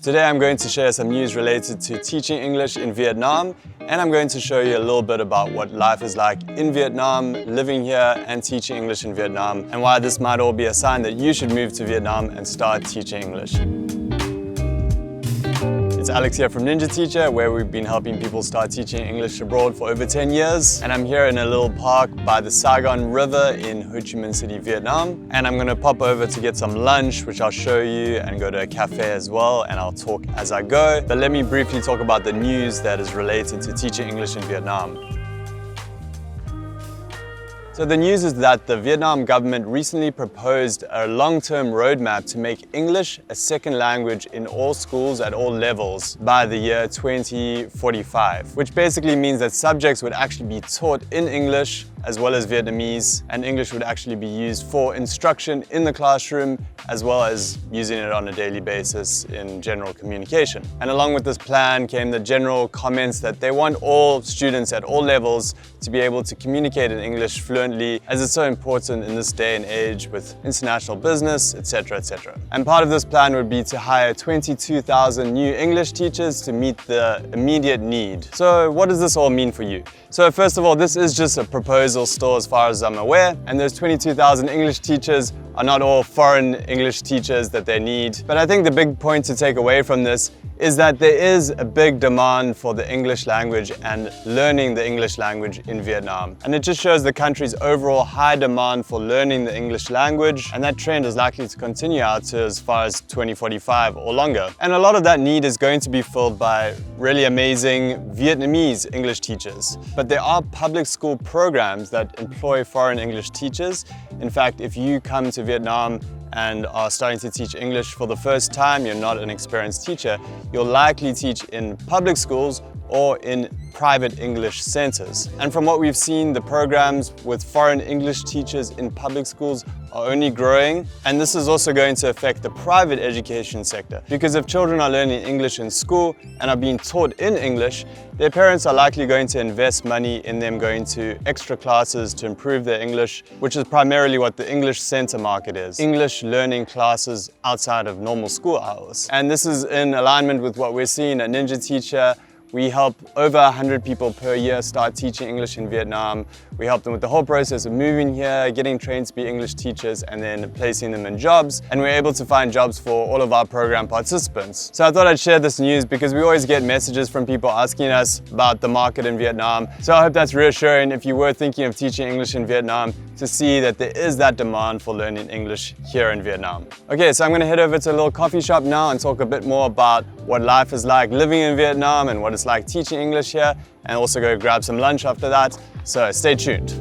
Today I'm going to share some news related to teaching English in Vietnam, and I'm going to show you a little bit about what life is like in Vietnam, living here and teaching English in Vietnam, and why this might all be a sign that you should move to Vietnam and start teaching English. It's Alex here from Ninja Teacher, where we've been helping people start teaching English abroad for over 10 years. And I'm here in a little park by the Saigon River in Ho Chi Minh City, Vietnam. And I'm gonna pop over to get some lunch, which I'll show you, and go to a cafe as well, and I'll talk as I go. But let me briefly talk about the news that is related to teaching English in Vietnam. So the news is that the Vietnam government recently proposed a long-term roadmap to make English a second language in all schools at all levels by the year 2045, which basically means that subjects would actually be taught in English as well as Vietnamese, and English would actually be used for instruction in the classroom as well as using it on a daily basis in general communication. And along with this plan came the general comments that they want all students at all levels to be able to communicate in English fluently, as it's so important in this day and age with international business, etc., etc. And part of this plan would be to hire 22,000 new English teachers to meet the immediate need. So what does this all mean for you? So first of all, this is just a proposal still as far as I'm aware, and those 22,000 English teachers are not all foreign English teachers that they need. But I think the big point to take away from this is that there is a big demand for the English language and learning the English language in Vietnam. And it just shows the country's overall high demand for learning the English language, and that trend is likely to continue out to as far as 2045 or longer. And a lot of that need is going to be filled by really amazing Vietnamese English teachers. But there are public school programs that employ foreign English teachers. In fact, if you come to Vietnam and are starting to teach English for the first time, you're not an experienced teacher, you'll likely teach in public schools or in private English centers. And from what we've seen, the programs with foreign English teachers in public schools are only growing. And this is also going to affect the private education sector, because if children are learning English in school and are being taught in English, their parents are likely going to invest money in them going to extra classes to improve their English, which is primarily what the English center market is. English learning classes outside of normal school hours. And this is in alignment with what we're seeing at Ninja Teacher. We help over 100 people per year start teaching English in Vietnam. We help them with the whole process of moving here, getting trained to be English teachers, and then placing them in jobs. And we're able to find jobs for all of our program participants. So I thought I'd share this news because we always get messages from people asking us about the market in Vietnam. So I hope that's reassuring if you were thinking of teaching English in Vietnam, to see that there is that demand for learning English here in Vietnam. Okay, so I'm gonna head over to a little coffee shop now and talk a bit more about what life is like living in Vietnam and what it's like teaching English here, and also go grab some lunch after that. So stay tuned.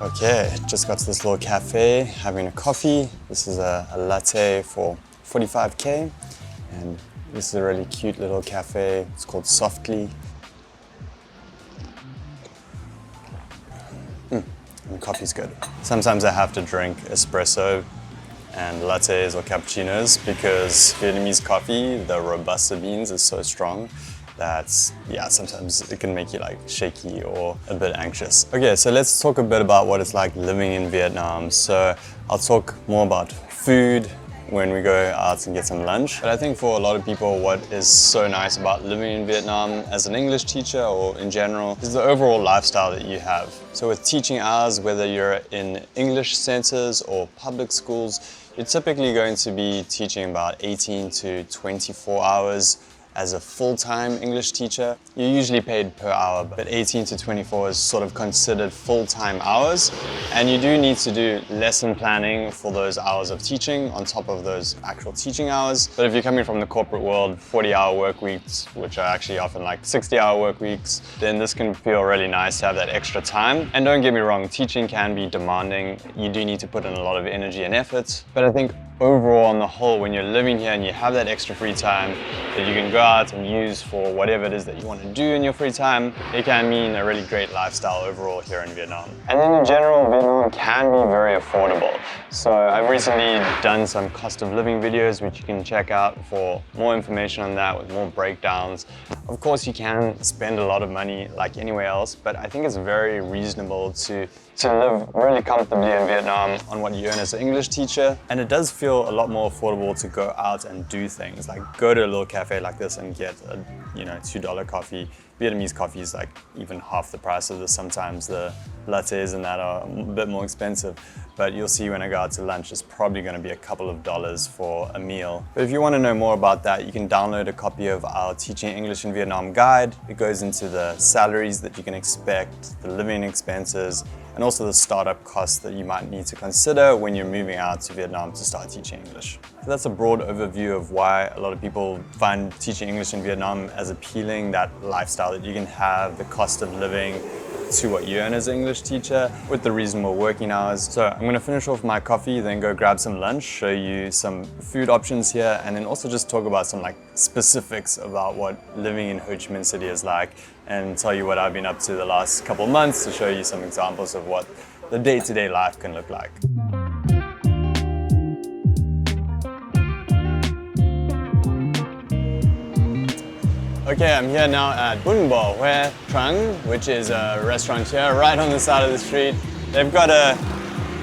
Okay, just got to this little cafe, having a coffee. This is a latte for 45K, and this is a really cute little cafe. It's called Softly. And coffee's good. Sometimes I have to drink espresso and lattes or cappuccinos because Vietnamese coffee, the Robusta beans, is so strong that, yeah, sometimes it can make you like shaky or a bit anxious. Okay, so let's talk a bit about what it's like living in Vietnam. So I'll talk more about food when we go out and get some lunch. But I think for a lot of people, what is so nice about living in Vietnam as an English teacher or in general is the overall lifestyle that you have. So with teaching hours, whether you're in English centers or public schools, you're typically going to be teaching about 18 to 24 hours. As a full-time English teacher, you're usually paid per hour, but 18 to 24 is sort of considered full-time hours. And you do need to do lesson planning for those hours of teaching on top of those actual teaching hours. But if you're coming from the corporate world, 40-hour work weeks, which are actually often like 60-hour work weeks, then this can feel really nice to have that extra time. And don't get me wrong, teaching can be demanding. You do need to put in a lot of energy and effort. But I think overall, on the whole, when you're living here and you have that extra free time, that you can go out and use for whatever it is that you want to do in your free time. It can mean a really great lifestyle overall here in Vietnam. And then in general, Vietnam can be very affordable. So I've recently done some cost of living videos which you can check out for more information on that with more breakdowns. Of course, you can spend a lot of money like anywhere else, but I think it's very reasonable to live really comfortably in Vietnam on what you earn as an English teacher. And it does feel a lot more affordable to go out and do things, like go to a little cafe like this and get a $2 coffee. Vietnamese coffee is like even half the price of this. Sometimes the lattes and that are a bit more expensive. But you'll see when I go out to lunch, it's probably going to be a couple of dollars for a meal. But if you want to know more about that, you can download a copy of our Teaching English in Vietnam guide. It goes into the salaries that you can expect, the living expenses, and also the startup costs that you might need to consider when you're moving out to Vietnam to start teaching English. So that's a broad overview of why a lot of people find teaching English in Vietnam as appealing, that lifestyle that you can have, the cost of living to what you earn as an English teacher with the reasonable working hours. So I'm going to finish off my coffee, then go grab some lunch, show you some food options here, and then also just talk about some specifics about what living in Ho Chi Minh City is like, and tell you what I've been up to the last couple of months to show you some examples of what the day-to-day life can look like. Okay, I'm here now at Bun Bo Hue Trang, which is a restaurant here right on the side of the street. They've got a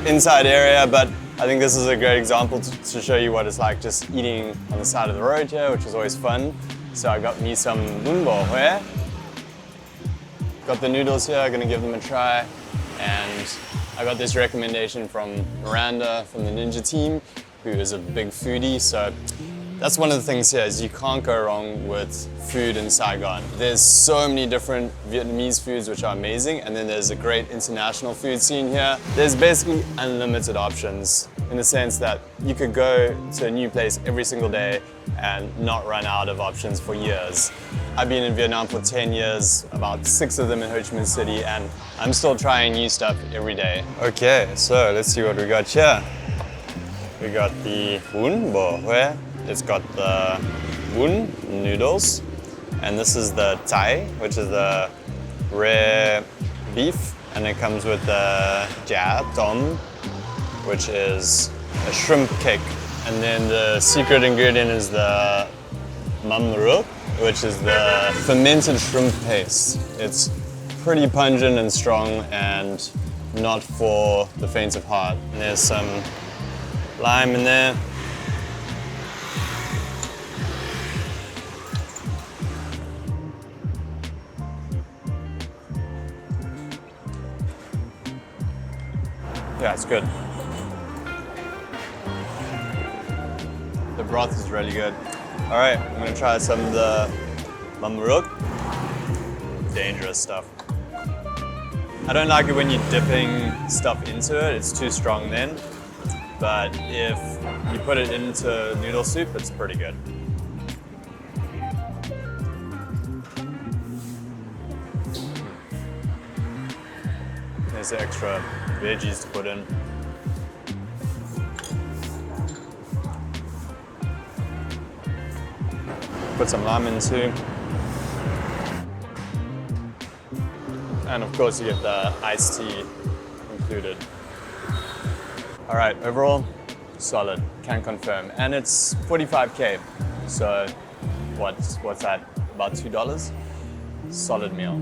inside area, but I think this is a great example to show you what it's like just eating on the side of the road here, which is always fun. So I got me some Bun Bo Hue. Got the noodles here, I'm gonna give them a try. And I got this recommendation from Miranda from the Ninja team, who is a big foodie. So that's one of the things here, is you can't go wrong with food in Saigon. There's so many different Vietnamese foods which are amazing, and then there's a great international food scene here. There's basically unlimited options in the sense that you could go to a new place every single day and not run out of options for years. I've been in Vietnam for 10 years, about 6 of them in Ho Chi Minh City, and I'm still trying new stuff every day. Okay, so let's see what we got here. We got the Bun Bo Hue. It's got the bun noodles, and this is the thai, which is the rare beef, and it comes with the ja tom, which is a shrimp cake. And then the secret ingredient is the mam ruk, which is the fermented shrimp paste. It's pretty pungent and strong and not for the faint of heart. And there's some lime in there. Yeah, it's good. The broth is really good. All right, I'm gonna try some of the mam ruk. Dangerous stuff. I don't like it when you're dipping stuff into it. It's too strong then. But if you put it into noodle soup, it's pretty good. There's the extra veggies to put in. Put some lime in too. And of course you get the iced tea included. All right, overall, solid, can confirm. And it's 45K, so what's that, about $2? Solid meal.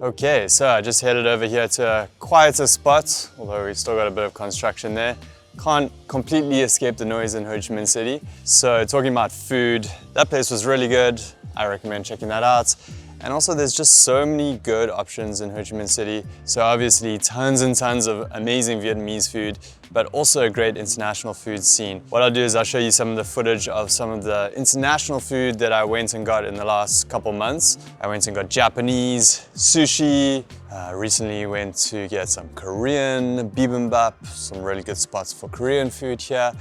Okay, so I just headed over here to a quieter spot, although we've still got a bit of construction there. Can't completely escape the noise in Ho Chi Minh City. So talking about food, that place was really good. I recommend checking that out. And also there's just so many good options in Ho Chi Minh City. So obviously tons and tons of amazing Vietnamese food, but also a great international food scene. What I'll do is I'll show you some of the footage of some of the international food that I went and got in the last couple months. I went and got Japanese, sushi, recently went to get some Korean bibimbap, some really good spots for Korean food here.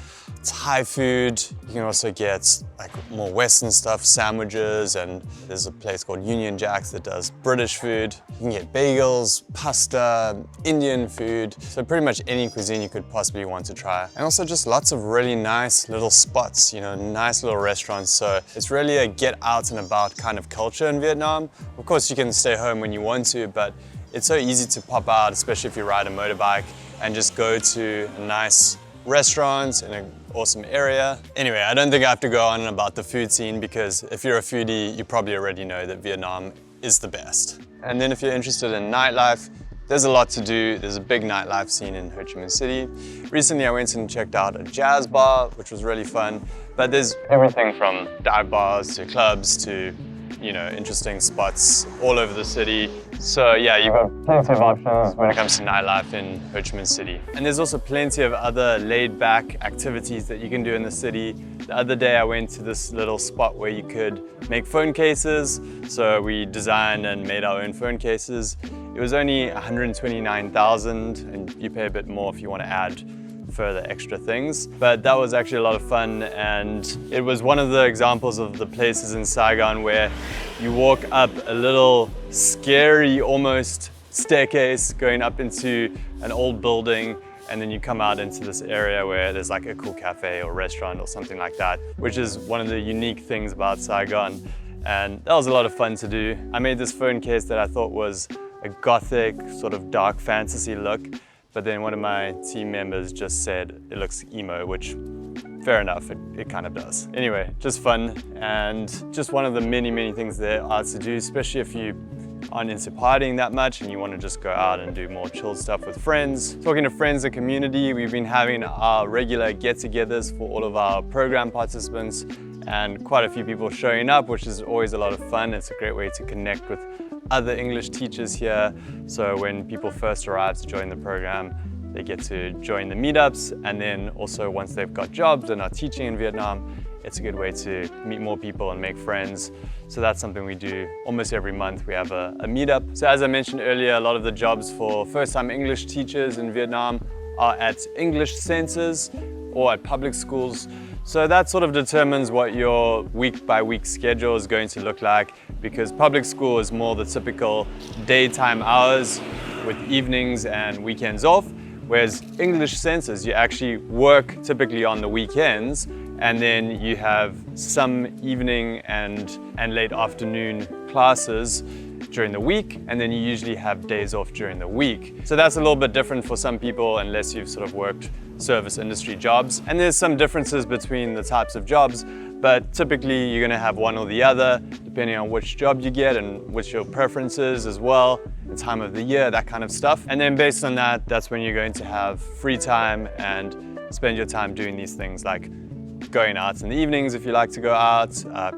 Thai food, you can also get like more Western stuff, sandwiches, and there's a place called Union Jack's that does British food. You can get bagels, pasta, Indian food, so pretty much any cuisine you could possibly want to try. And also just lots of really nice little spots, you know, nice little restaurants. So it's really a get out and about kind of culture in Vietnam. Of course, you can stay home when you want to, but it's so easy to pop out, especially if you ride a motorbike, and just go to a nice restaurant in an awesome area. Anyway, I don't think I have to go on about the food scene, because if you're a foodie, you probably already know that Vietnam is the best. And then if you're interested in nightlife, there's a lot to do. There's a big nightlife scene in Ho Chi Minh City. Recently I went and checked out a jazz bar, which was really fun. But there's everything from dive bars to clubs to, you know, interesting spots all over the city. So yeah, you've got plenty of options when it comes to nightlife in Ho Chi Minh City. And there's also plenty of other laid-back activities that you can do in the city. The other day I went to this little spot where you could make phone cases. So we designed and made our own phone cases. It was only 129,000, and you pay a bit more if you want to add further extra things. But that was actually a lot of fun, and it was one of the examples of the places in Saigon where you walk up a little scary almost staircase going up into an old building, and then you come out into this area where there's like a cool cafe or restaurant or something like that, which is one of the unique things about Saigon. And that was a lot of fun to do. I made this phone case that I thought was a gothic sort of dark fantasy look, but then one of my team members just said it looks emo, which fair enough, it kind of does. Anyway, just fun, and just one of the many things there are to do, especially if you aren't into partying that much and you want to just go out and do more chilled stuff with friends. Talking to friends and community, we've been having our regular get-togethers for all of our program participants, and quite a few people showing up, which is always a lot of fun. It's a great way to connect with other English teachers here. So when people first arrive to join the program, they get to join the meetups, and then also once they've got jobs and are teaching in Vietnam, it's a good way to meet more people and make friends. So that's something we do almost every month. We have a meetup. So as I mentioned earlier, a lot of the jobs for first-time English teachers in Vietnam are at English centers or at public schools. So that sort of determines what your week-by-week schedule is going to look like, because public school is more the typical daytime hours with evenings and weekends off, whereas English centers, you actually work typically on the weekends, and then you have some evening and late afternoon classes during the week, and then you usually have days off during the week. So that's a little bit different for some people, unless you've sort of worked service industry jobs. And there's some differences between the types of jobs, but typically you're gonna have one or the other, depending on which job you get and which your preferences as well, the time of the year, that kind of stuff. And then based on that, that's when you're going to have free time and spend your time doing these things like going out in the evenings if you like to go out.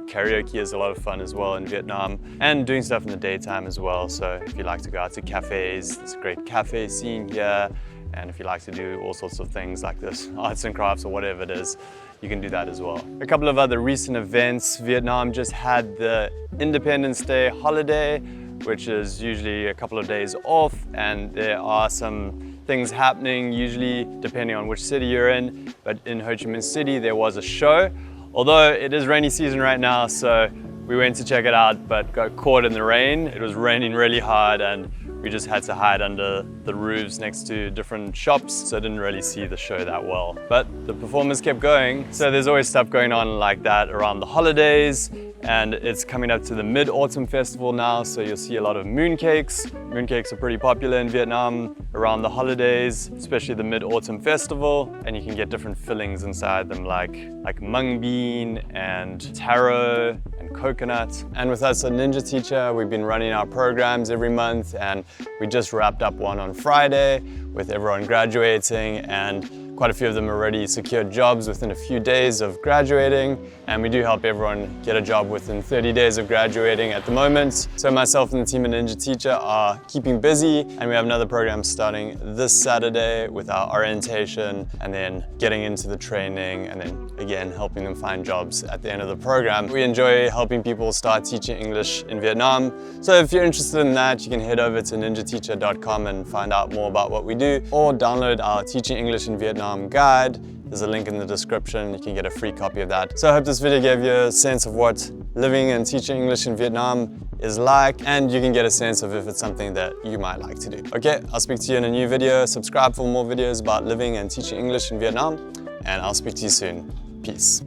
Karaoke is a lot of fun as well in Vietnam, and doing stuff in the daytime as well. So if you like to go out to cafes, there's a great cafe scene here. And if you like to do all sorts of things like this, arts and crafts or whatever it is, you can do that as well. A couple of other recent events. Vietnam just had the Independence Day holiday, which is usually a couple of days off, and there are some things happening, usually depending on which city you're in. But in Ho Chi Minh City, there was a show. Although it is rainy season right now, so we went to check it out, but got caught in the rain. It was raining really hard, and we just had to hide under the roofs next to different shops, so I didn't really see the show that well. But the performance kept going, so there's always stuff going on like that around the holidays, and it's coming up to the Mid-Autumn Festival now, so you'll see a lot of mooncakes. Mooncakes are pretty popular in Vietnam around the holidays, especially the Mid-Autumn Festival, and you can get different fillings inside them like mung bean and taro and coconut. And with us at Ninja Teacher, we've been running our programs every month, and we just wrapped up one on Friday with everyone graduating, and quite a few of them already secured jobs within a few days of graduating, and we do help everyone get a job within 30 days of graduating at the moment. So myself and the team at Ninja Teacher are keeping busy, and we have another program starting this Saturday with our orientation, and then getting into the training, and then again helping them find jobs at the end of the program. We enjoy helping people start teaching English in Vietnam, so if you're interested in that, you can head over to ninjateacher.com and find out more about what we do, or download our Teaching English in Vietnam guide There's a link in the description. You can get a free copy of that. So I hope this video gave you a sense of what living and teaching English in Vietnam is like, and you can get a sense of if it's something that you might like to do. Okay, I'll speak to you in a new video. Subscribe for more videos about living and teaching English in Vietnam, and I'll speak to you soon. Peace.